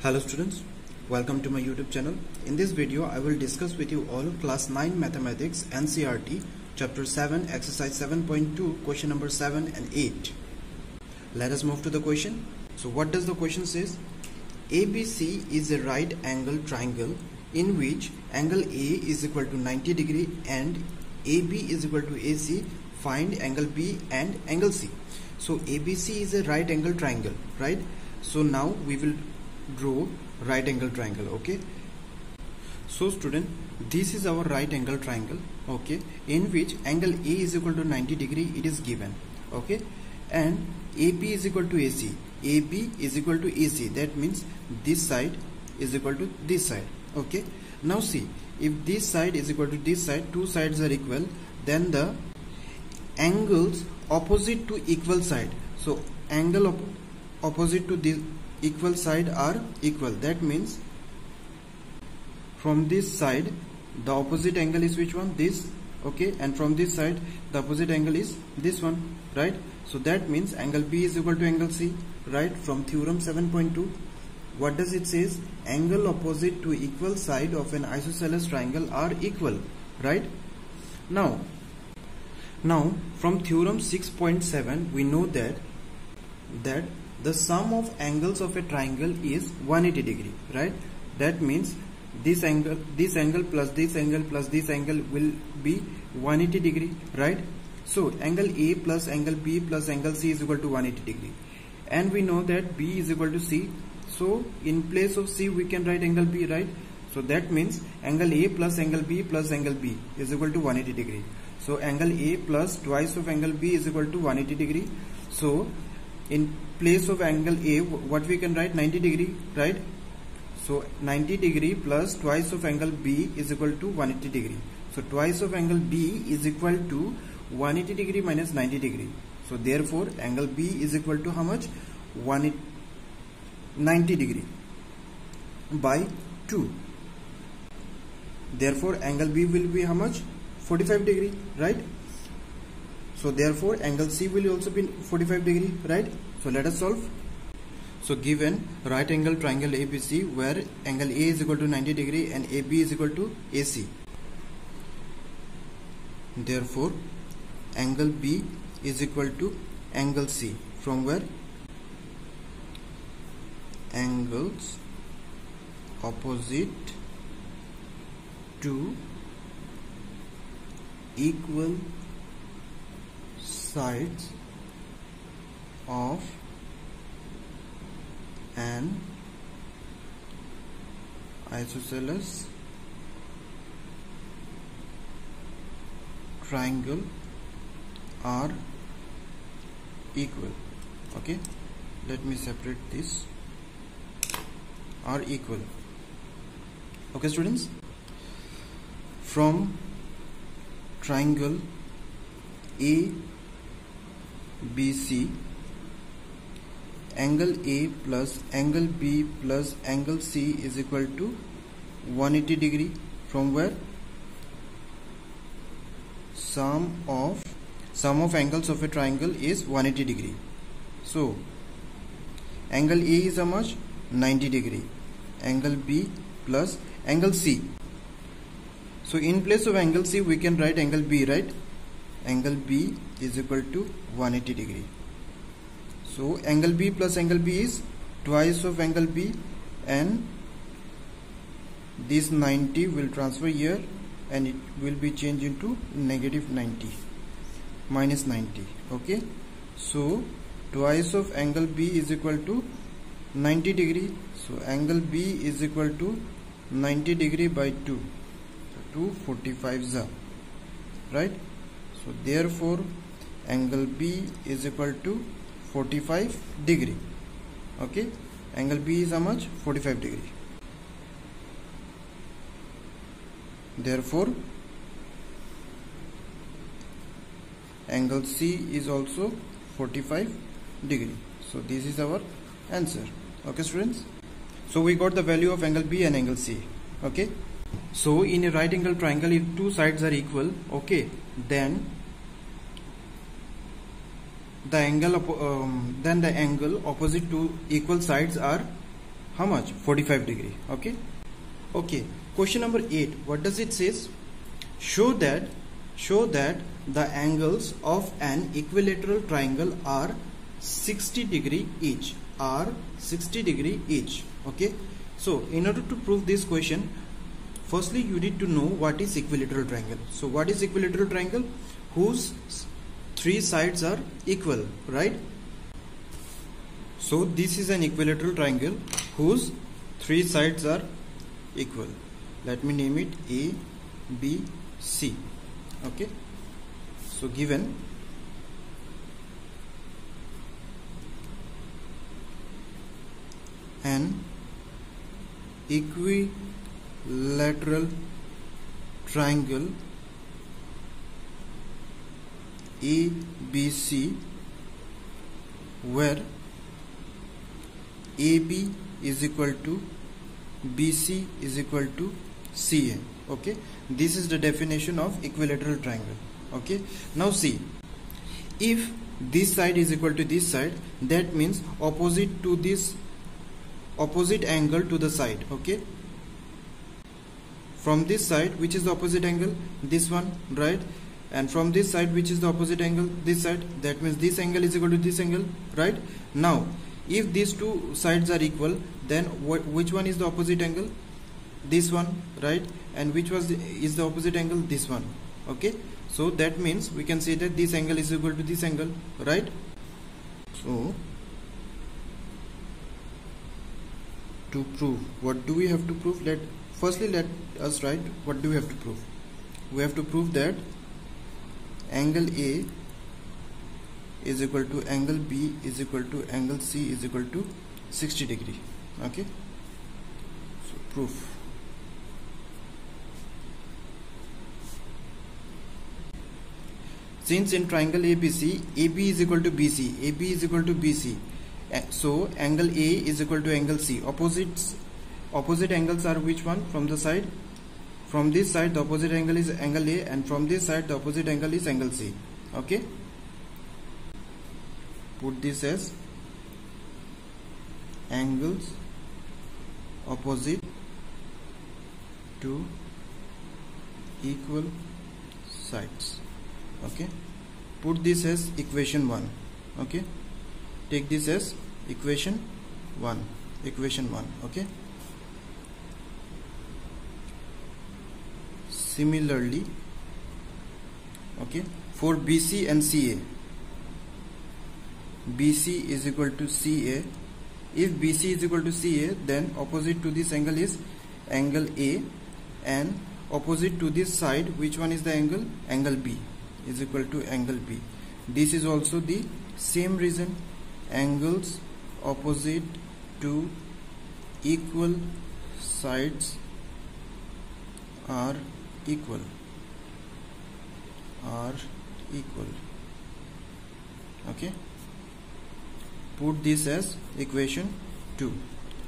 Hello students, welcome to my YouTube channel. In this video I will discuss with you all class 9 mathematics NCERT chapter 7 exercise 7.2 question number 7 and 8. Let us move to the question. So what does the question says? ABC is a right angle triangle in which angle A is equal to 90 degree and AB is equal to AC. Find angle B and angle C. So ABC is a right angle triangle, right? So now we will draw right angle triangle. Okay, so student, this is our right angle triangle, okay, in which angle A is equal to 90 degree it is given, okay, and AB is equal to AC. AB is equal to AC, that means this side is equal to this side. Okay, now see, if this side is equal to this side, two sides are equal, then the angles opposite to equal side, so angle opposite to this equal side are equal. That means from this side the opposite angle is which one? This. Okay, and from this side the opposite angle is this one, right? So that means angle B is equal to angle C, right? From theorem 7.2, what does it says? Angle opposite to equal side of an isosceles triangle are equal, right? Now from theorem 6.7 we know that the sum of angles of a triangle is 180 degree, right? That means this angle plus this angle plus this angle will be 180 degree, right? So angle A plus angle B plus angle C is equal to 180 degree, and we know that B is equal to C, so in place of C we can write angle B, right? So that means angle A plus angle B plus angle B is equal to 180 degree. So angle A plus twice of angle B is equal to 180 degree. So in place of angle A, what we can write? 90 degree, right? So 90 degree plus twice of angle B is equal to 180 degree. So twice of angle B is equal to 180 degree minus 90 degree. So therefore angle B is equal to how much? 90 degree by 2. Therefore angle B will be how much? 45 degree, right? So therefore angle C will also be 45 degree, right? So let us solve. So given right angle triangle ABC where angle A is equal to 90 degree and AB is equal to AC, therefore angle B is equal to angle C, from where angles opposite to equal sides of an isosceles triangle are equal. Okay, let me separate this. Are equal. Okay students, from triangle ABC, angle A plus angle B plus angle C is equal to 180 degree, from where sum of angles of a triangle is 180 degree. So angle A is how much? 90 degree. Angle B plus angle C. So in place of angle C we can write angle B, right? Angle B is equal to 180 degree. So angle B plus angle B is twice of angle B, and this 90 will transfer here and it will be changed into negative 90 minus 90. Okay, so twice of angle B is equal to 90 degree. So angle B is equal to 90 degree by 2, so 245, right? So therefore angle B is equal to 45 degree. Okay, angle B is how much? 45 degree. Therefore angle C is also 45 degree. So this is our answer. Okay students, so we got the value of angle B and angle C. Okay, so in a right angle triangle, if two sides are equal, okay, then the angle opposite to equal sides are how much? 45 degree. Okay. Okay. Question number 8. What does it says? Show that the angles of an equilateral triangle are 60 degree each. Okay. So in order to prove this question, firstly you need to know what is equilateral triangle. So what is equilateral triangle? Whose three sides are equal, right? So this is an equilateral triangle whose three sides are equal. Let me name it A, B, C. Okay. So given an equilateral triangle ABC where AB is equal to BC is equal to CA. Okay, this is the definition of equilateral triangle. Okay, now see, if this side is equal to this side, that means opposite to this, opposite angle to the side. Okay, from this side, which is the opposite angle? This one, right? And from this side, which is the opposite angle? This side. That means this angle is equal to this angle, right? Now if these two sides are equal, then which one is the opposite angle? This one, right? And which is the opposite angle? This one. Okay, so that means we can say that this angle is equal to this angle, right? So to prove, what do we have to prove? Firstly let us write what do we have to prove. We have to prove that angle A is equal to angle B is equal to angle C is equal to 60 degree. Okay, so proof. Since in triangle ABC, AB is equal to BC, AB is equal to BC, so angle A is equal to angle C. Opposite angles are which one? From the side, from this side the opposite angle is angle A, and from this side the opposite angle is angle C. Okay, put this as angles opposite to equal sides. Okay, put this as equation 1. Okay, take this as equation 1. Okay, similarly, okay, for BC and CA, BC is equal to CA. If BC is equal to CA, then opposite to this angle is angle A, and opposite to this side, which one is the angle? Angle B is equal to angle B. This is also the same reason. Angles opposite to equal sides are equal. Okay, put this as equation 2.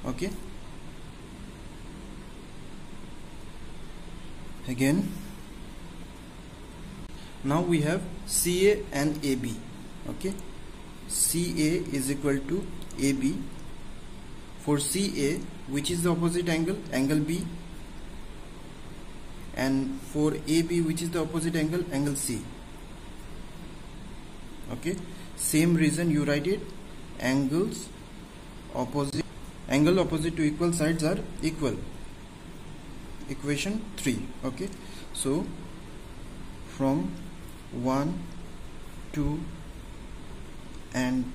Okay, again, now we have CA and AB. Okay, CA is equal to AB. For CA, which is the opposite angle? Angle B. And for AB, which is the opposite angle? Angle C. Okay, same reason you write it. Angle opposite to equal sides are equal. Equation 3. Okay, so from 1, 2 and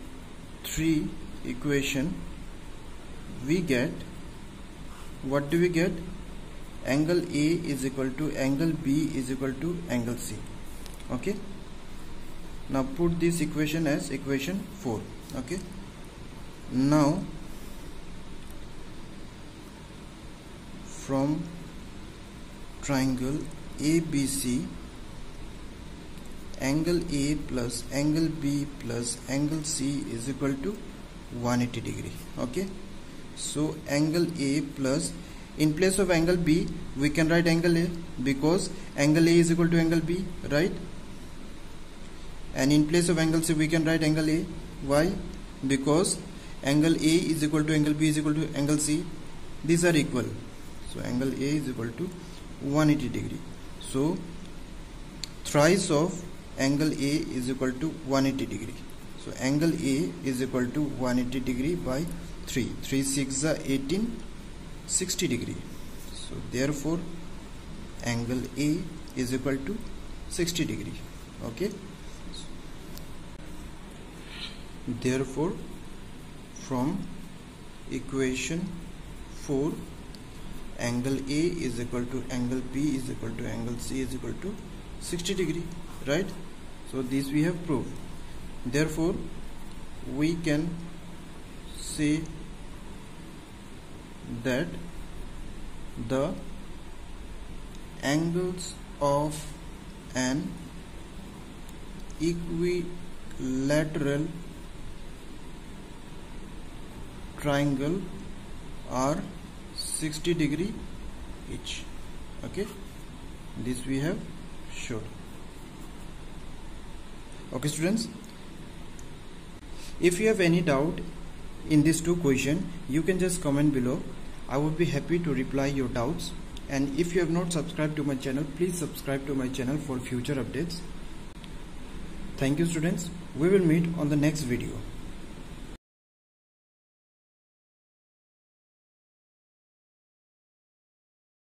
3 equation, we get, what do we get? Angle A is equal to angle B is equal to angle C. Okay, now put this equation as equation 4. Okay, now from triangle ABC, angle A plus angle B plus angle C is equal to 180 degree. Okay, so angle A plus, in place of angle B we can write angle A, because angle A is equal to angle B, right? And in place of angle C we can write angle A. Why? Because angle A is equal to angle B is equal to angle C. These are equal. So angle A is equal to 180 degree. So thrice of angle A is equal to 180 degree. So angle A is equal to 180 degree by 3. 3 6 are 18, 60 degree. So therefore angle A is equal to 60 degree. Okay. Therefore from equation 4, angle A is equal to angle B is equal to angle C is equal to 60 degree, right? So this we have proved. Therefore we can say that the angles of an equilateral triangle are 60 degree each. Okay, this we have showed. Okay students, if you have any doubt in these two questions, you can just comment below. I would be happy to reply your doubts. And if you have not subscribed to my channel, please subscribe to my channel for future updates. Thank you students. We will meet on the next video.